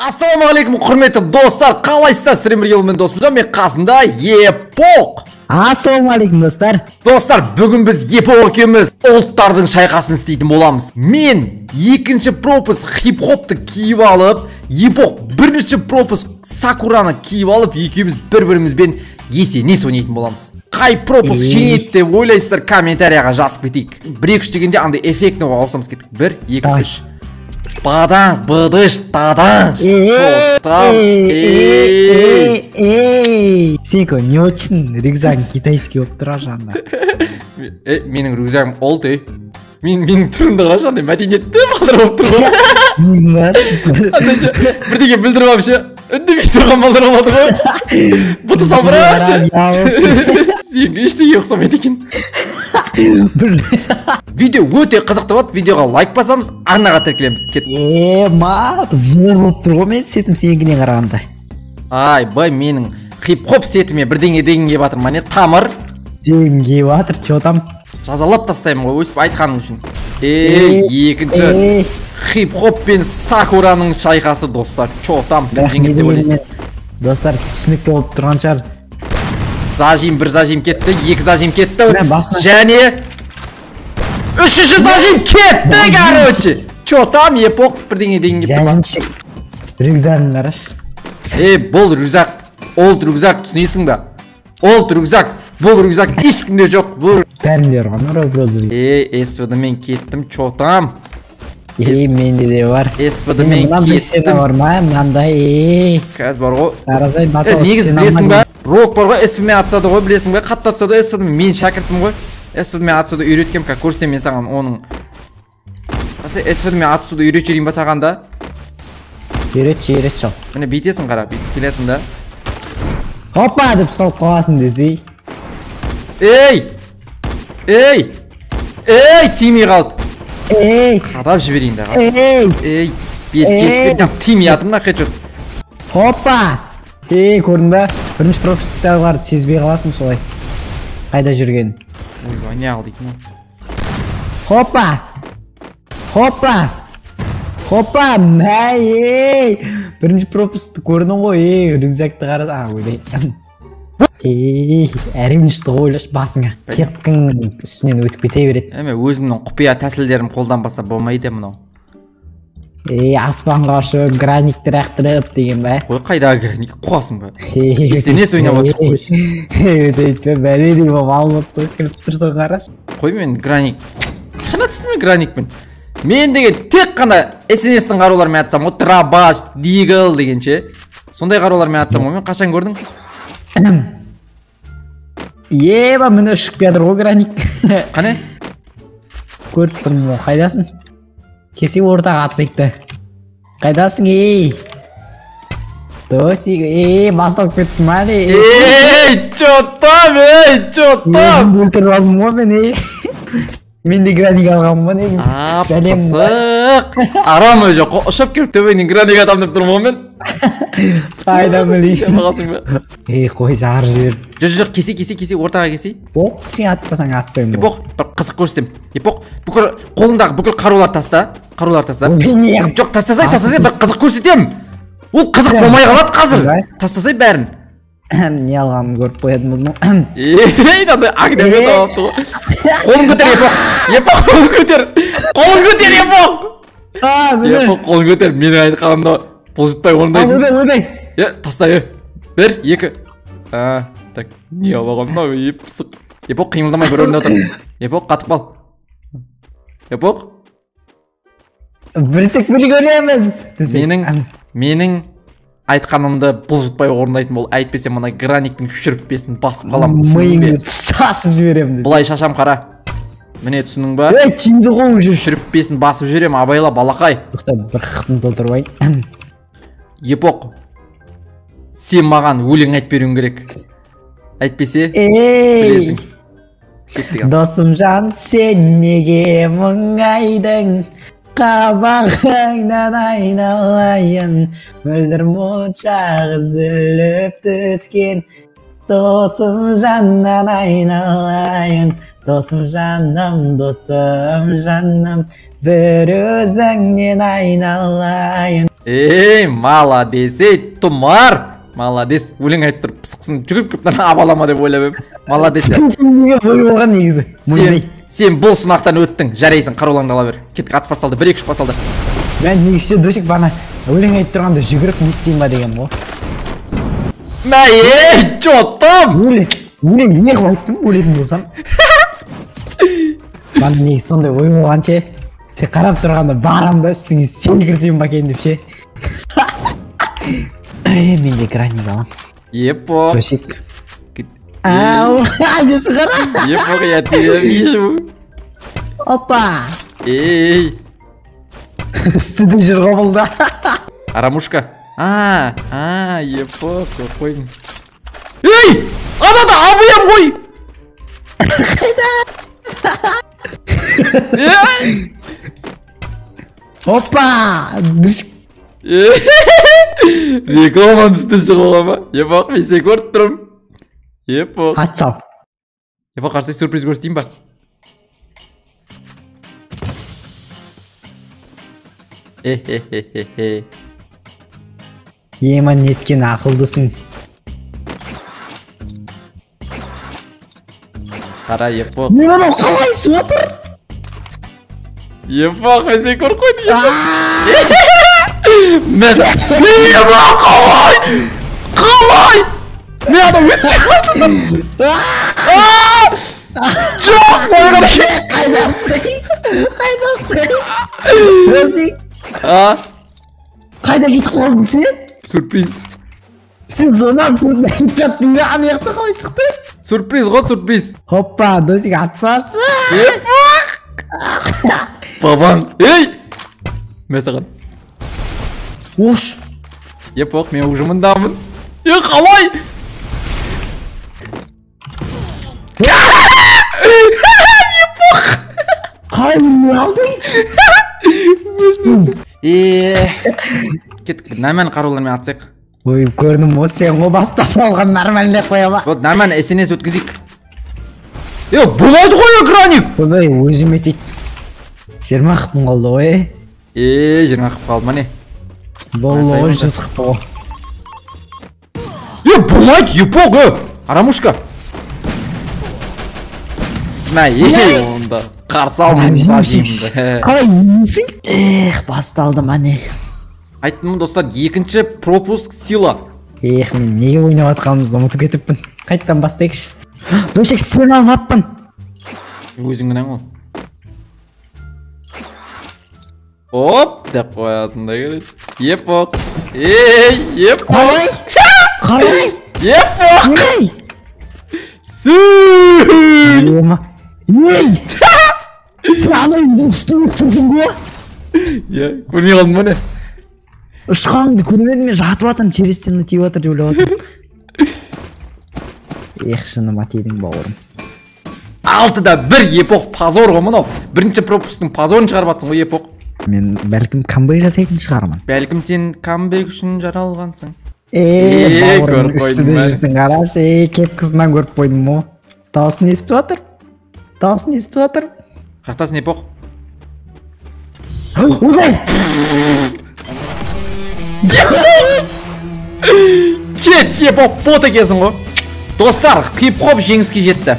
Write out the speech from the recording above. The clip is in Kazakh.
Ассалаумағалейкум құрметті достар, қалайсыздар? Сіздермен бірге мен досымыз, мен қасында Епоқ. Ассалаумағалейкум достар. Достар, бүгін біз Епоқ екеуміз ұлттардың шайқасын істейтін боламыз. Мен екінші пропуск хип-хопты киіп алып, Епоқ бірінші пропуск Сакураны киіп алып, екеуміз бір-бірімізбен есенес ойнайтын боламыз. Қай пропуск жеңеді деп ойлайсыздар, комментарияға жазып кетейік. 1-2-3 дегенде андай эффектіні ауысамыз кеттік. 1-2-3. Бадан, быдыш, тадан. Чоқтам. Сенька, не очень рюкзагың китайский болып тұра жанында. Менің рюкзагым олд, менің түрімді қара жандай мәдениетті балдар болып тұр ғой. Бірдеге білдіріп алып үндемей тұрған балдар болды ғой. Бұты салбырақ. Сенге ештеңе ұқсамайды екен. Видео өте қызықты болады. Видеоға лайк басамыз, арнаға тіркелеміз. Зор болып тұр ғой мен сетім сеніңкіне қарағанда. Ай, бай, менің хип-хоп сетіме бірдеңе дегенге батыр. Мане тамыр дегенге батыр, чо там? Жазалап тастаймын ғой, өсіп айтқаның үшін. Екінші хип-хоп пен Сакураның шайқасы, достар. Чо там? Жеңеді деп ойлайсың? Достар, түсінікті болып тұрған шығар. Зажим, бір зажим кетті, екі зажим кетті, және үшінші зажим кетті, короче. Чо там, Епоқ бірдеңе деген кетті. Рюкзагын қараш. Бұл рюкзак, олд рюкзак, түсінесің ба? Олд рюкзак, бұл рюкзак ешкімде жоқ. Бәрінде ұрған розы. СВД мен кеттім, чо там? Менде де бар. СВД мен кеттім. Қазір бар ғой. Негіз білесің ба? Рок бар ғой, СВД мен атсады ғой, білесің ба? Қатты атсады, СВД мен шәкіртім ғой. СВД мен атсады үйреткем, как көрсем мен саған оның. СВД мен атсады үйрет жерейін ба саған да? Үйрет шал. Міне бейтесің қара, келесің да. Хоппа деп ұсталып қаласың десей. Тимей қалды. Қадап жіберейін да қас. Беркешпен тимей атымна қет жұрт. Хоппа! Көрдің ба? Бірінші пропустықтағыларды сезбей қаласың солай. Қайда жүрген? Ойбай, не ал дейтін. Хоппа! Бірінші пропустты көрдің ғой, рюкзакты қарас. Ойлай. Әренішті ойлаш басыңа. Кепкің үстінен өтіп кете береді. Өзімнің құпия тәсілдерім қолданбаса болмайды мұнау. Аспанға ұшып, граниктер ақтырып деген бә. Қой, қайдағы граник қуасың ба? Есенес ойнап отыр қой. Өтейтпе, бәледей болып алып кіріп тұрсын қараш. Қой, мен граник. Қашан атыстым мен граникпен? Мен деген тек қана есенестің қарулармен атсам, о трабаш, дигл дегенше. Сондай қарулармен атсам, мен қашан көрдің? Мені ұшып кетір ғой граник. Қане? Көріп тұрмын, қайдасың? Кесе ортаға атсайықты. Қайдасың, Досик, бастап кеттім әлі. Чоттам, чоттам. Өлтіріп алдым ғой мен, Мен де граник алғам ба негіз. Пысық. Арам өй жоқ, ұшып келіп төбейінен граник атам деп тұрмын ғой мен. Қайда білейін. Қой жар жібер. Жоқ, кесе, ортаға кесе. Сен атпасаң атпаймын. Епоқ, бір қызық көрсетем. Епоқ, қолындағы бүкіл қарулар таста. Жоқ, тастасай, бір қызық көрсетем. Ол қызық болмай қалады қазір. Тастасай бәрін. Не алғанын көріп қоядым бұны. Нандай агдемет алапты ғой. Қолын көтер, Епоқ, қолын көтер, Епоқ. Епоқ, қолын көтер, менің айтқанымда бұлжытпай орындайын. Тастай, 1, 2. Так, не алғанымда пысық. Епоқ, қимылдамай бір орында отыр. Епоқ, қатып қал. Епоқ. Білсек білі көреміз. Менің айтқанымды бұлжытпай орындайтын бол, әйтпесе мұна граниктің шүріппесін басып қалам. Миыңды шашып жіберем. Бұлай шашам қара. Міне түсінің ба? Кенді қоң жүр. Шүріппесін басып жіберем, абайла балақай. Бұқта бір қытын толтырбай. Епоқ, сен маған өлең айт беруің керек. Әйтпесе, білесің. Досым жан, сен неге мұңайдың? Қабағыңнан айналайын, мөлдір мұншақ үзіліп түскен. Досым жаннан айналайын, досым жаным, бір өзіңнен айналайын. Ей, молодец, ей, тұмар. Молодец. Өлең айтып тұрып пысықсын жүгіріп кеп абалама деп ойлап едім. Молодец. Неге бой болған негізі? Сен бұл сынақтан өттің. Жарайсың, қарулаңды ала бер. Кеттік атыс басталды. 1-2 басталды. Мен негізі досек бана өлең айтып тұрғанда жүгіріп не істейін ба деген ғой. Мә, ей, жоттым. Өлең не қылып айттым өлетін болсам. Бана негізі сондай ой болған ше. Сен қарап тұрғанда барам да үстіңе сен кірсем ба екен деп ше. Мен де граник алам. Епо. Досек. Ау, ажысы қара. Епо, я тебя вижу. Опа. Ей. Үстіде жүр қобылда. Арамушка. Епо, қойдың. Ей! Анада абыям ғой! Ей! Опа! Рекламаны түсті шығуға ма? Епоқ, мен сен көріп тұрым. Епоқ. Хат сал. Епоқ, қарсай сюрприз көрсетейін ба? Еман неткен ақылдысың. Қара, Епоқ. Не оны қалай суатыр? Епоқ, мен сен көріп қойды. Епоқ, қалай? Мен адам өз шығатысың. Жоқ, бойға Қайдасың? Қайда кетіп қалдың сен? Сюрприз. Сен сонан кеттің ана жақта қалай шықты? Сюрприз ғой, сюрприз. Хоппа, досик атпасы. Епоқ. Бабаң. Ей! Мен саған. Ош. Епоқ, мен ұжымындамын. Қалай? Епоқ. Қалай не алдың? Кеттік, нәмән қарулармен атсақ. Ой, көрдім, о сен о бастап алған нормальный қоя ба. Вот, нәмән СНС өткізік. Бұлайды ғой экраник! Бұлай, өзім етейді. 20 қыпын қалды ғой. 20 қып қалды ма не? Бұл 100 қыпы ғой. Бұлайды, Епоқ, Арамушка. Мә, онда. Қарсы алдым сажимды. Қалай немесің? Басталды ма не? Айттым, достар, екінші пропуск сила. Мен неге ойнап атқанымызды ұмытып кетіппін. Қайттан бастайықшы. Досек сен алмаппын. Өзіңгінен ол. Оп, деп қоясында келеді. Епоқ. Ей, Епоқ. Қалай? Епоқ. Ей! Сүйй! Ей! Сен анайдың үстіне тұрдың ба? Көрмей қалдың ба не? Ұшқаныңды көрмедім, мен жатып атым, через стены тиіп атыр деп ойлап атым. Шыныма тидің бауырым. 6-да 1 Епоқ позор ғой мұнау. Бірінші пропустың позорын шығарып атсың ғой Епоқ. Мен бәлкім камбэк жасайтын шығармын. Бәлкім сен камбэк үшін жаралғансың. Бауырым үстіде жүздің қараш, кеп қызынан көріп қойдым о. Дауысын естіп атыр. Дауысын естіп атыр. Қақтасын Епоқ. Ой! Кет, Епоқ, бот екесің ғой. Достар, хип-хоп жеңіске жетті.